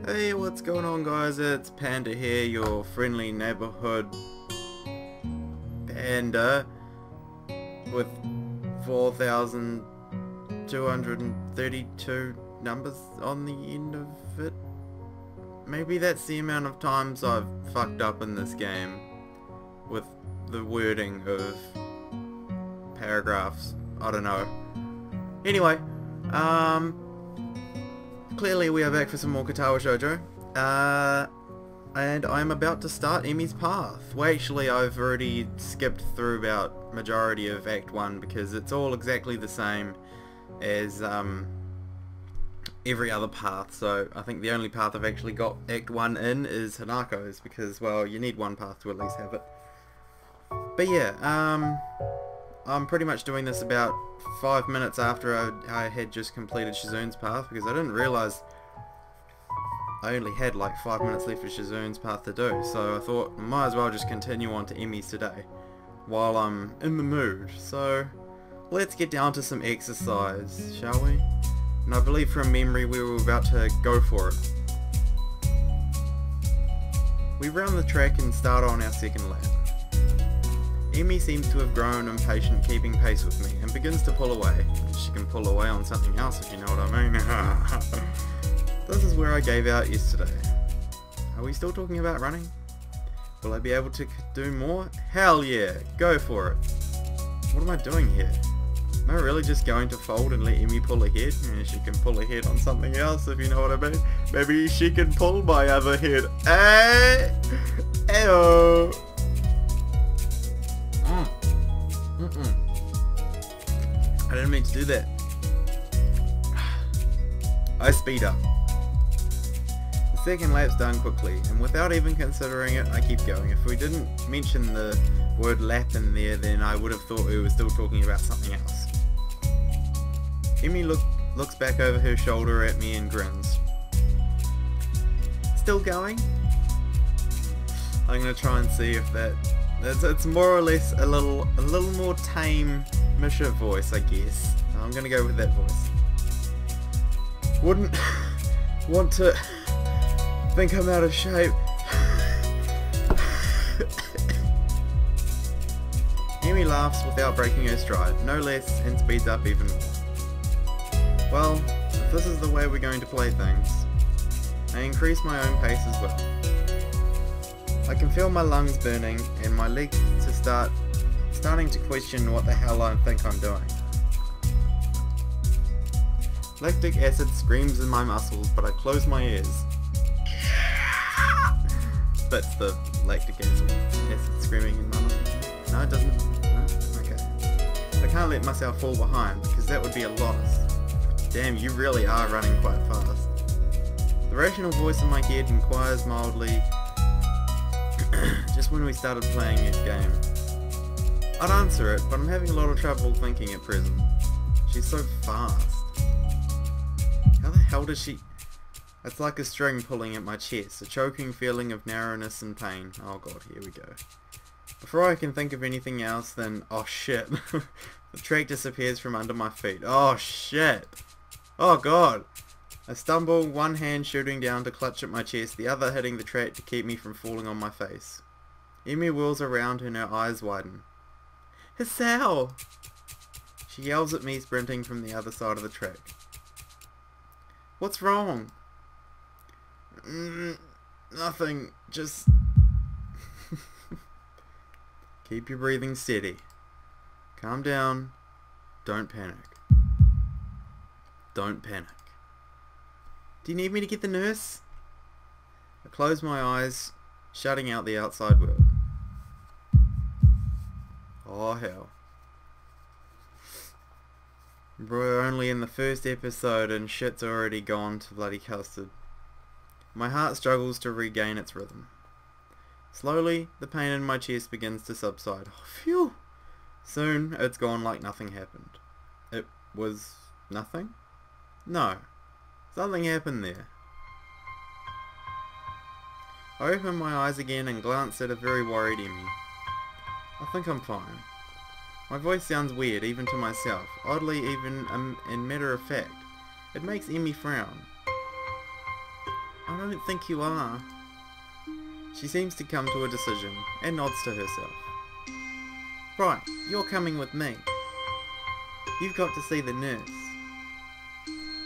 Hey, what's going on guys? It's Panda here, your friendly neighborhood panda with 4,232 numbers on the end of it. Maybe that's the amount of times I've fucked up in this game with the wording of paragraphs. I don't know. Anyway, clearly we are back for some more Katawa Shoujo, and I'm about to start Emi's path. Well, actually I've already skipped through about majority of Act 1 because it's all exactly the same as every other path, so I think the only path I've actually got Act 1 in is Hanako's because, well, you need one path to at least have it. But yeah, I'm pretty much doing this about 5 minutes after I had just completed Shizune's path because I didn't realise I only had like 5 minutes left of Shizune's path to do, so I thought I might as well just continue on to Emi's today while I'm in the mood. So let's get down to some exercise, shall we? And I believe from memory we were about to go for it. We round the track and start on our second lap. Emi seems to have grown impatient keeping pace with me and begins to pull away. She can pull away on something else if you know what I mean. This is where I gave out yesterday. Are we still talking about running? Will I be able to do more? Hell yeah, go for it. What am I doing here? Am I really just going to fold and let Emi pull ahead? Yeah, she can pull ahead on something else if you know what I mean. Maybe she can pull my other head. Hey! Ayo! I didn't mean to do that. I speed up. The second lap's done quickly, and without even considering it, I keep going. If we didn't mention the word lap in there, then I would have thought we were still talking about something else. Emi looks back over her shoulder at me and grins. Still going? I'm gonna try and see if it's more or less a little more tame Misha voice, I guess. I'm gonna go with that voice. Wouldn't want to think I'm out of shape. Emi laughs without breaking her stride, no less, and speeds up even more. Well, if this is the way we're going to play things, I increase my own pace as well. I can feel my lungs burning and my legs starting to question what the hell I think I'm doing. Lactic acid screams in my muscles, but I close my ears. That's the lactic acid screaming in my muscles. No, it doesn't. No? Okay. I can't let myself fall behind because that would be a loss. Damn, you really are running quite fast. The rational voice in my head inquires mildly, just when we started playing this game. I'd answer it, but I'm having a lot of trouble thinking at present. She's so fast. How the hell does she... It's like a string pulling at my chest, a choking feeling of narrowness and pain. Oh god, here we go. Before I can think of anything else, then... Oh shit. The track disappears from under my feet. Oh shit. Oh god. I stumble, one hand shooting down to clutch at my chest, the other hitting the track to keep me from falling on my face. Emi whirls around and her eyes widen. Hisao! She yells at me, sprinting from the other side of the track. What's wrong? Nothing, just... Keep your breathing steady. Calm down. Don't panic. Don't panic. Do you need me to get the nurse? I close my eyes, shutting out the outside world. Oh hell. We're only in the first episode and shit's already gone to bloody custard. My heart struggles to regain its rhythm. Slowly, the pain in my chest begins to subside. Oh, phew! Soon, it's gone like nothing happened. It was nothing? No. Something happened there. I open my eyes again and glance at a very worried Emi. I think I'm fine. My voice sounds weird even to myself, oddly even in matter of fact. It makes Emi frown. I don't think you are. She seems to come to a decision, and nods to herself. Right, you're coming with me. You've got to see the nurse.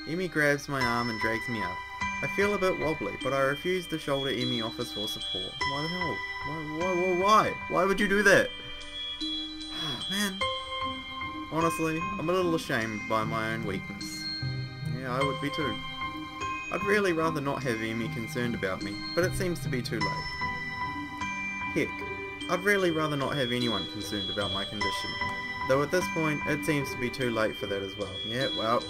Emmy grabs my arm and drags me up. I feel a bit wobbly, but I refuse to shoulder Emmy off for support. Why the hell? Why? Why would you do that? Man. Honestly, I'm a little ashamed by my own weakness. Yeah, I would be too. I'd really rather not have Emmy concerned about me, but it seems to be too late. Heck, I'd really rather not have anyone concerned about my condition, though at this point, it seems to be too late for that as well. Yeah, well,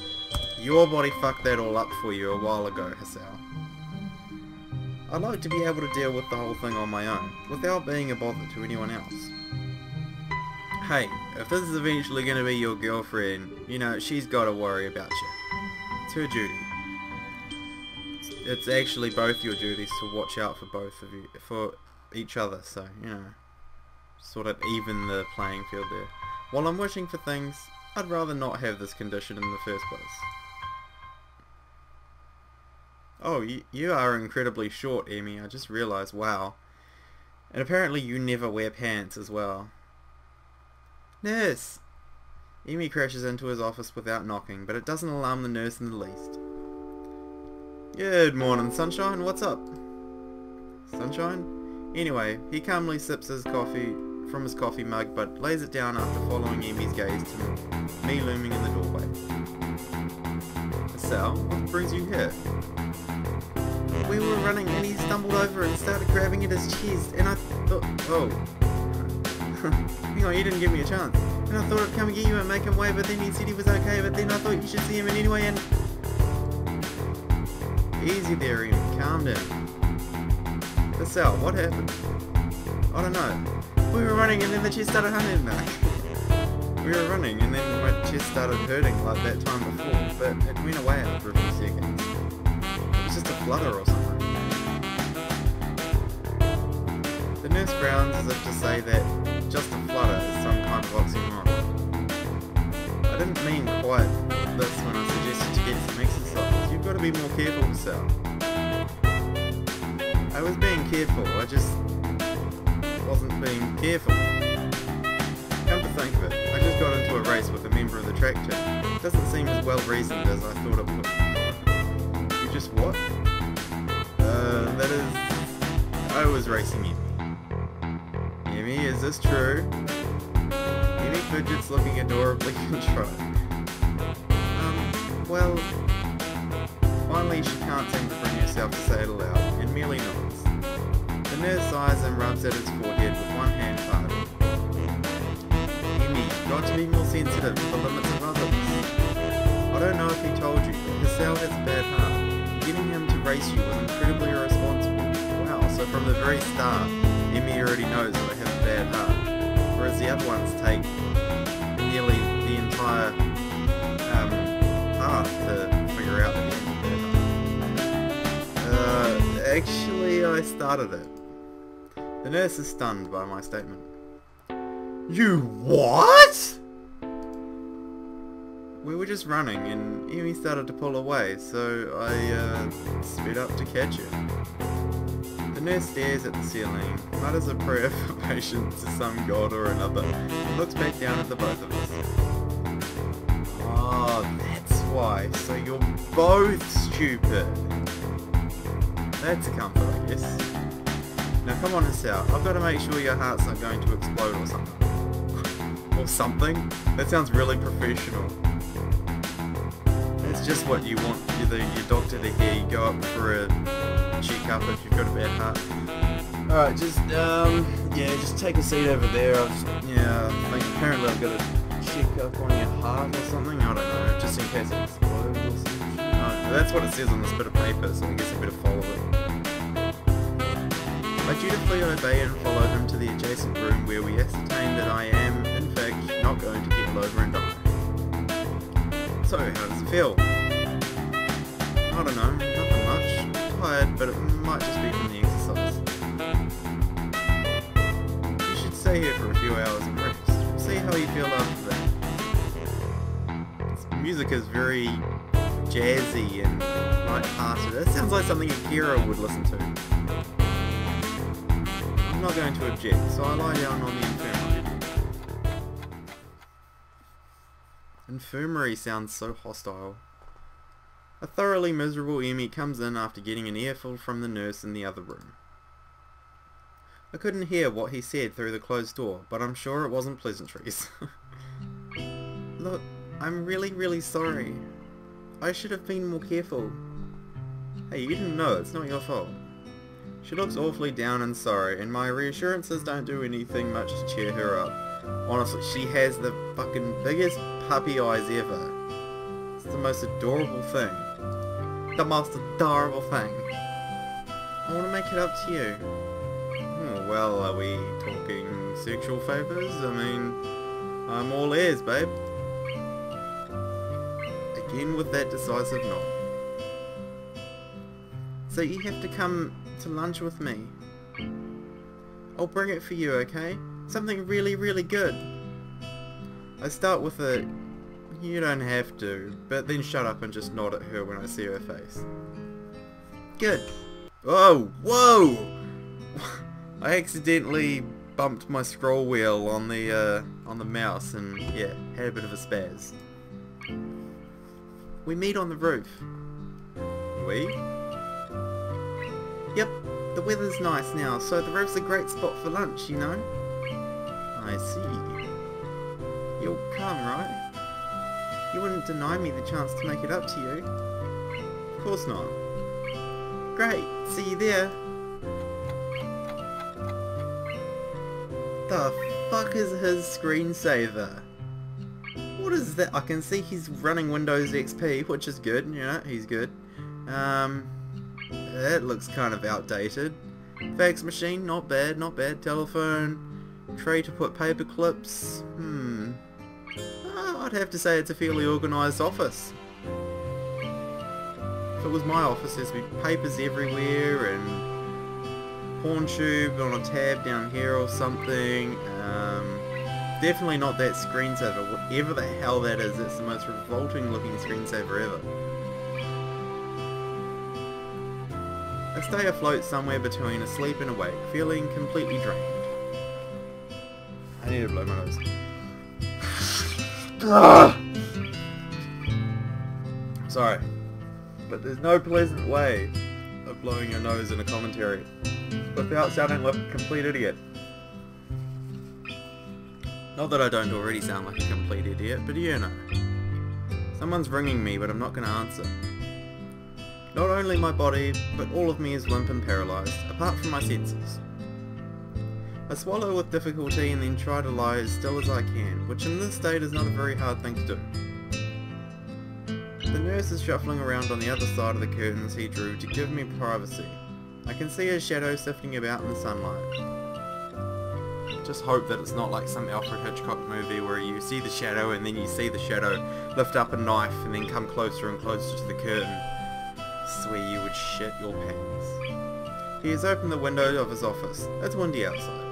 your body fucked that all up for you a while ago, Hisao. I'd like to be able to deal with the whole thing on my own, without being a bother to anyone else. Hey, if this is eventually going to be your girlfriend, you know, she's got to worry about you. It's her duty. It's actually both your duties to watch out for both of you, for each other, so, you know, sort of even the playing field there. While I'm wishing for things, I'd rather not have this condition in the first place. Oh, you are incredibly short, Emmy, I just realised, wow. And apparently you never wear pants as well. Nurse! Emmy crashes into his office without knocking, but it doesn't alarm the nurse in the least. Good morning, Sunshine, what's up? Sunshine? Anyway, he calmly sips his coffee from his coffee mug, but lays it down after following Emmy's gaze to me looming in the doorway. Sal, what brings you here? We were running and he stumbled over and started grabbing at his chest, and I thought, oh. Hang on, you didn't give me a chance. And I thought I'd come and get you and make him wait, but then he said he was okay, but then I thought you should see him in anyway, and... Easy there, Emmy, calm down. Sal, what happened? I don't know. We were running and then the chest started hurting. We were running and then my chest started hurting like that time before, but it went away after a few seconds. It was just a flutter or something. The nurse frowns as if to say that just a flutter is some kind of oxymoron. I didn't mean quite this when I suggested you get some exercise. You've got to be more careful, Sal. I was being careful, I just wasn't being careful. Come to think of it, I just got into a race with a member of the track team. It doesn't seem as well reasoned as I thought it would. You just what? That is... I was racing Emmy. Emmy, is this true? Emmy fidgets looking adorably contrite. Well... Finally she can't seem to bring herself to say it aloud, and merely nods. The nurse sighs and rubs at his forehead with one hand tied. Emmy, you've got to be more sensitive to the limits of others. I don't know if he told you, but Hisao has a bad heart. Getting him to race you was incredibly irresponsible. Wow, so from the very start, Emmy already knows that I have a bad heart, whereas the other ones take nearly the entire path to figure out that he has a bad heart. Actually, I started it. The nurse is stunned by my statement. You what? We were just running and Emmy started to pull away, so I sped up to catch her. The nurse stares at the ceiling, mutters a prayer for patience to some god or another, and looks back down at the both of us. Oh, that's why. So you're both stupid. That's a comfort, I guess. Now come on, Hisao, I've got to make sure your heart's not going to explode or something. Or something? That sounds really professional. That's just what you want your doctor to hear. You go up for a check-up if you've got a bad heart. Alright, just take a seat over there. I think apparently I've got to check up on your heart or something. I don't know, just in case it explodes or something. No, that's what it says on this bit of paper, so I guess I better follow it. I dutifully obey and follow him to the adjacent room where we ascertain that I am, in fact, not going to keel over and die. So, how does it feel? I don't know, nothing much. Tired, but it might just be from the exercise. You should stay here for a few hours and rest. See how you feel after that. This music is very jazzy and light-hearted. That sounds like something a hero would listen to. I'm not going to object, so I lie down on the infirmary. Infirmary sounds so hostile. A thoroughly miserable Emi comes in after getting an earful from the nurse in the other room. I couldn't hear what he said through the closed door, but I'm sure it wasn't pleasantries. Look, I'm really sorry. I should have been more careful. Hey, you didn't know, it's not your fault. She looks awfully down and sorry, and my reassurances don't do anything much to cheer her up. Honestly, she has the fucking biggest puppy eyes ever. It's the most adorable thing. The most adorable thing. I want to make it up to you. Oh, well, are we talking sexual favours? I mean, I'm all ears, babe. Again with that decisive nod. So you have to come to lunch with me. I'll bring it for you, okay? Something really good. I start with a, you don't have to, but then shut up and just nod at her when I see her face. Good. Oh, whoa! I accidentally bumped my scroll wheel on the mouse and yeah, had a bit of a spaz. We meet on the roof. We? Yep, the weather's nice now, so the roof's a great spot for lunch, you know? I see. You'll come, right? You wouldn't deny me the chance to make it up to you. Of course not. Great, see you there. The fuck is his screensaver? What is that? I can see he's running Windows XP, which is good, you know, he's good. It looks kind of outdated. Fax machine, not bad, not bad. Telephone, tray to put paper clips. I'd have to say it's a fairly organised office. If it was my office, there'd be papers everywhere and porn tube on a tab down here or something. Definitely not that screensaver. Whatever the hell that is, it's the most revolting looking screensaver ever. I stay afloat somewhere between asleep and awake, feeling completely drained. I need to blow my nose. Sorry, but there's no pleasant way of blowing your nose in a commentary without sounding like a complete idiot. Not that I don't already sound like a complete idiot, but you know. Someone's ringing me, but I'm not going to answer. Not only my body, but all of me is limp and paralysed, apart from my senses. I swallow with difficulty and then try to lie as still as I can, which in this state is not a very hard thing to do. The nurse is shuffling around on the other side of the curtains he drew to give me privacy. I can see his shadow sifting about in the sunlight. Just hope that it's not like some Alfred Hitchcock movie where you see the shadow and then you see the shadow lift up a knife and then come closer and closer to the curtain. I swear you would shit your pants. He has opened the window of his office. It's windy outside.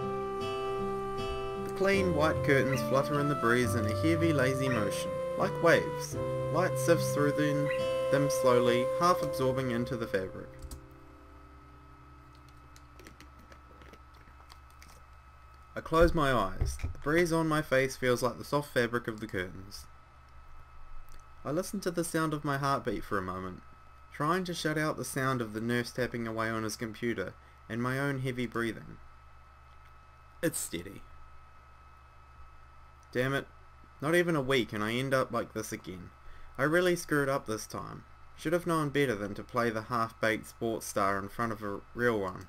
The clean white curtains flutter in the breeze in a heavy lazy motion, like waves. Light sifts through them slowly, half absorbing into the fabric. I close my eyes. The breeze on my face feels like the soft fabric of the curtains. I listen to the sound of my heartbeat for a moment, trying to shut out the sound of the nurse tapping away on his computer and my own heavy breathing. It's steady. Damn it, not even a week and I end up like this again. I really screwed up this time. Should have known better than to play the half-baked sports star in front of a real one.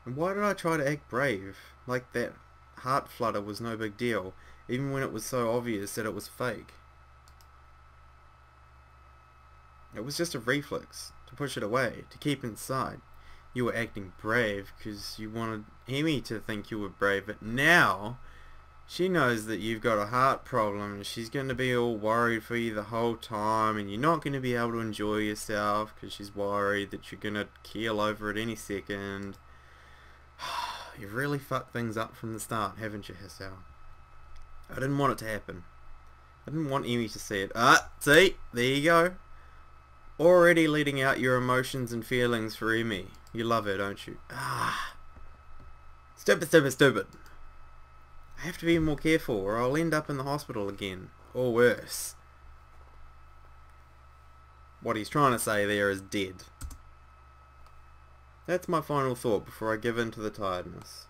And why did I try to act brave? Like that heart flutter was no big deal, even when it was so obvious that it was fake. It was just a reflex, to push it away, to keep inside. You were acting brave because you wanted Emi to think you were brave, but now she knows that you've got a heart problem and she's going to be all worried for you the whole time and you're not going to be able to enjoy yourself because she's worried that you're going to keel over at any second. You've really fucked things up from the start, haven't you, Hisao? I didn't want it to happen. I didn't want Emi to see it. Ah, see? There you go. Already letting out your emotions and feelings for Emi. You love her, don't you? Ah. Stupid, stupid, stupid. I have to be more careful or I'll end up in the hospital again. Or worse. What he's trying to say there is dead. That's my final thought before I give in to the tiredness.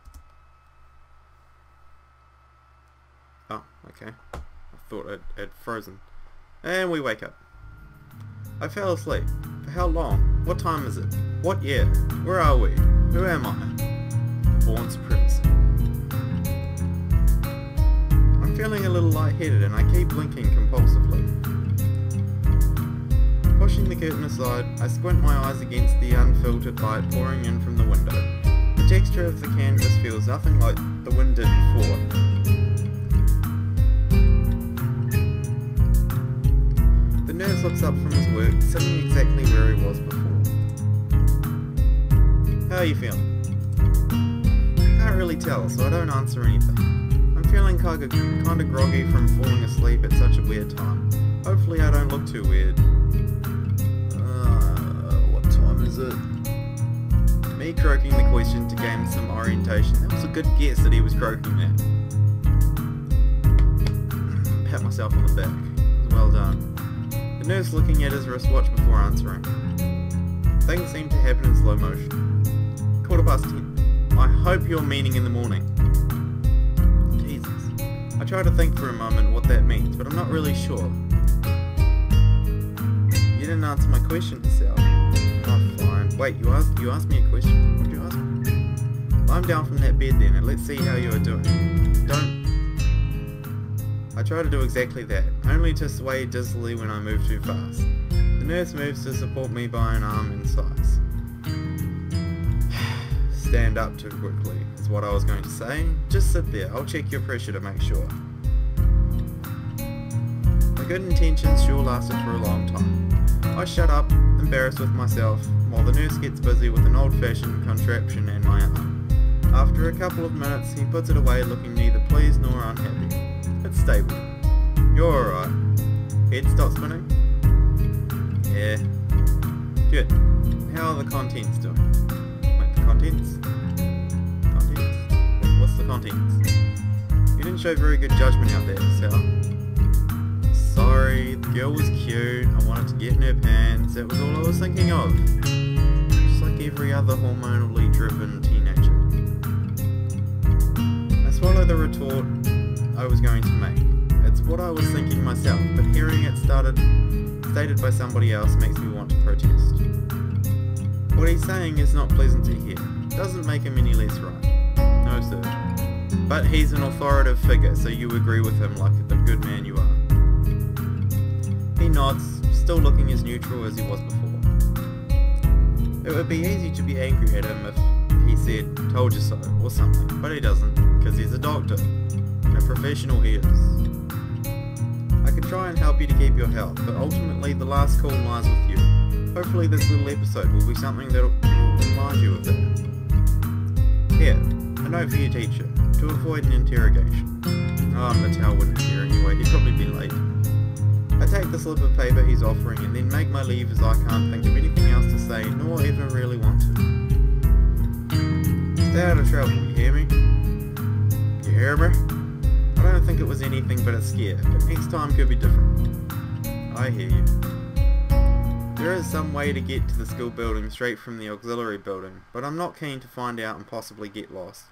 Oh, okay. I thought it had frozen. And we wake up. I fell asleep. For how long? What time is it? What year? Where are we? Who am I? Born supremacy. I'm feeling a little lightheaded and I keep blinking compulsively. Pushing the curtain aside, I squint my eyes against the unfiltered light pouring in from the window. The texture of the canvas feels nothing like the wind did before. The nurse looks up from his work, sitting exactly where he was before. How are you feeling? Can't really tell, so I don't answer anything. I'm feeling kinda groggy from falling asleep at such a weird time. Hopefully I don't look too weird. What time is it? Me croaking the question to gain some orientation. That was a good guess that he was croaking that. Pat myself on the back. It was well done. The nurse looking at his wristwatch before answering. Things seem to happen in slow motion. 10:15. I hope you're meaning in the morning. Jesus. I try to think for a moment what that means, but I'm not really sure. You didn't answer my question, Hisao. Oh, fine. Wait, you asked me a question? What did you ask me? Climb down from that bed then, and let's see how you are doing. Don't... I try to do exactly that, only to sway dizzily when I move too fast. The nurse moves to support me by an arm and sighs. Stand up too quickly, is what I was going to say. Just sit there, I'll check your pressure to make sure. My good intentions sure lasted for a long time. I shut up, embarrassed with myself, while the nurse gets busy with an old-fashioned contraption in my arm. After a couple of minutes, he puts it away looking neither pleased nor unhappy. It's stable. You're alright. Head stop spinning? Yeah. Good. How are the contents doing? Wait, the contents? Contents? What's the contents? You didn't show very good judgment out there, Hisao. Sorry, the girl was cute, I wanted to get in her pants, that was all I was thinking of. Just like every other hormonally driven teenager. I swallowed the retort I was going to make. It's what I was thinking myself, but hearing it stated by somebody else makes me want to protest. What he's saying is not pleasant to hear. Doesn't make him any less right. No sir. But he's an authoritative figure, so you agree with him like the good man you are. He nods, still looking as neutral as he was before. It would be easy to be angry at him if he said, told you so, or something, but he doesn't, because he's a doctor. And a professional he is. I can try and help you to keep your health, but ultimately the last call lies with you. Hopefully this little episode will be something that will remind you of that. Here, a note for your teacher, to avoid an interrogation. Oh, Mattel wouldn't care anyway, he'd probably be late. I take the slip of paper he's offering and then make my leave as I can't think of anything else to say, nor even really want to. Stay out of trouble, you hear me? You hear me? I don't think it was anything but a scare, but next time could be different. I hear you. There is some way to get to the school building straight from the auxiliary building, but I'm not keen to find out and possibly get lost.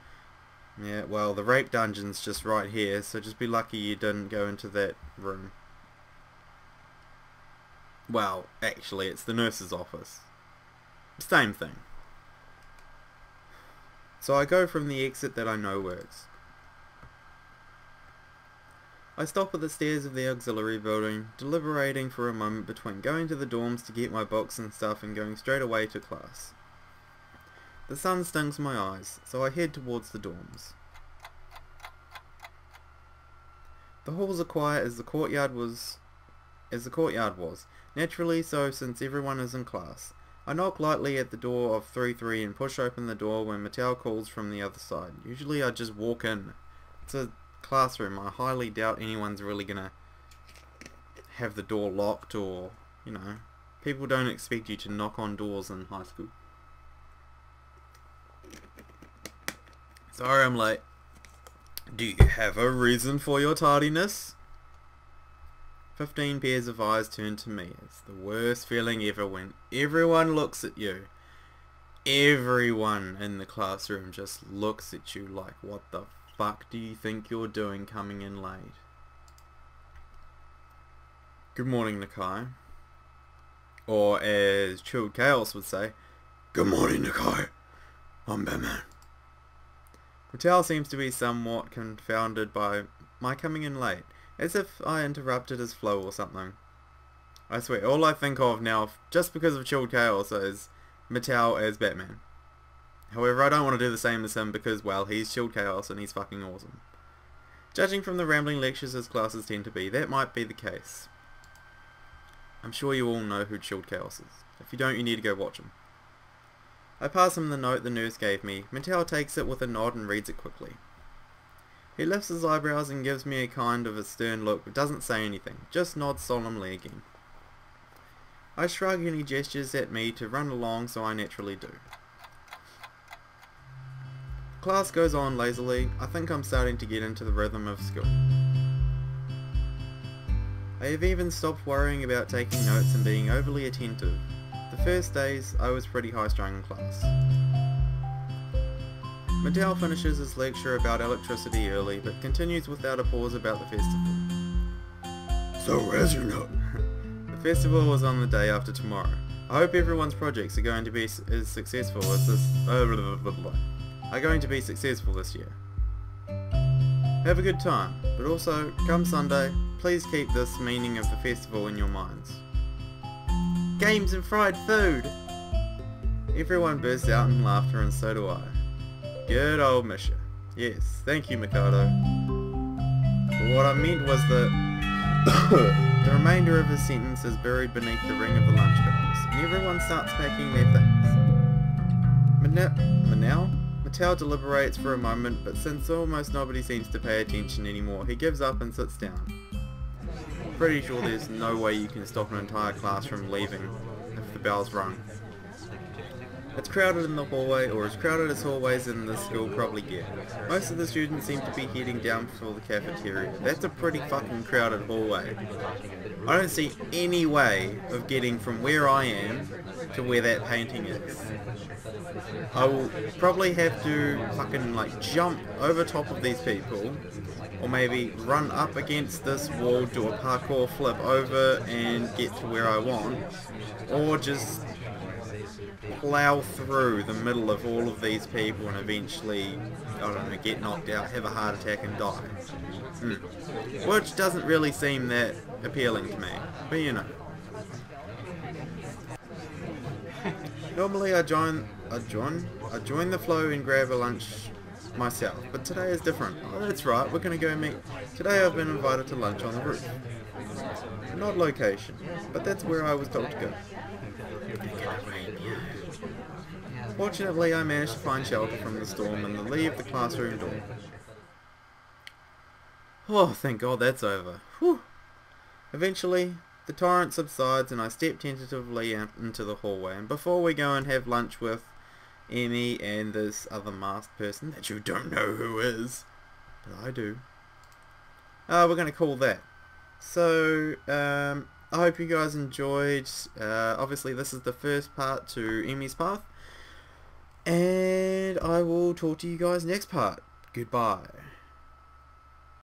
Yeah, well, the rape dungeon's just right here, so just be lucky you didn't go into that room. Well, actually, it's the nurse's office. Same thing. So I go from the exit that I know works. I stop at the stairs of the auxiliary building, deliberating for a moment between going to the dorms to get my books and stuff and going straight away to class. The sun stings my eyes, so I head towards the dorms. The halls are quiet as the courtyard was, naturally so since everyone is in class. I knock lightly at the door of 3-3 and push open the door when Mattel calls from the other side. Usually I just walk in. It's a classroom. I highly doubt anyone's really gonna have the door locked or, you know, People don't expect you to knock on doors in high school. Sorry I'm late. Do you have a reason for your tardiness? 15 pairs of eyes turn to me. It's the worst feeling ever when everyone looks at you. Everyone in the classroom just looks at you like, what the fuck do you think you're doing coming in late? Good morning, Nakai. Or as Chilled Chaos would say, good morning, Nakai. I'm Batman. Mattel seems to be somewhat confounded by my coming in late, as if I interrupted his flow or something. I swear, all I think of now, just because of Chilled Chaos, is Mattel as Batman. However, I don't want to do the same as him because, well, he's Chilled Chaos and he's fucking awesome. Judging from the rambling lectures his classes tend to be, that might be the case. I'm sure you all know who Chilled Chaos is. If you don't, you need to go watch him. I pass him the note the nurse gave me. Mattel takes it with a nod and reads it quickly. He lifts his eyebrows and gives me a kind of a stern look, but doesn't say anything, just nods solemnly again. I shrug and he gestures at me to run along, so I naturally do. Class goes on lazily. I think I'm starting to get into the rhythm of school. I have even stopped worrying about taking notes and being overly attentive. The first days, I was pretty high-strung in class. Mattel finishes his lecture about electricity early, but continues without a pause about the festival. So, as you know, the festival is on the day after tomorrow. I hope everyone's projects are going to be as successful as this. Are going to be successful this year. Have a good time, but also, come Sunday, please keep this meaning of the festival in your minds. Games and fried food! Everyone bursts out in laughter and so do I. Good old Misha. Yes, thank you, Mikado. But what I meant was that the remainder of his sentence is buried beneath the ring of the lunch bells, and everyone starts packing their things. Mattel deliberates for a moment, but since almost nobody seems to pay attention anymore, he gives up and sits down. Pretty sure there's no way you can stop an entire class from leaving if the bell's rung. It's crowded in the hallway, or as crowded as hallways in this school probably get. Most of the students seem to be heading down for the cafeteria. That's a pretty fucking crowded hallway. I don't see any way of getting from where I am to where that painting is. I will probably have to fucking like jump over top of these people, or maybe run up against this wall, do a parkour flip over and get to where I want, or just plow through the middle of all of these people and eventually, I don't know, get knocked out, have a heart attack and die. Which doesn't really seem that appealing to me, but you know. Normally I join the flow and grab a lunch myself, but today is different. Oh, that's right, we're gonna go meet. Today I've been invited to lunch on the roof. An odd location, but that's where I was told to go. Fortunately, I managed to find shelter from the storm and leave the classroom door. Oh, thank God that's over. Whew. Eventually, the torrent subsides and I step tentatively out into the hallway, and before we go and have lunch with Emmy and this other masked person that you don't know who is, but I do, we're going to call that. So, I hope you guys enjoyed. Obviously this is the first part to Emmy's path, and I will talk to you guys next part. Goodbye.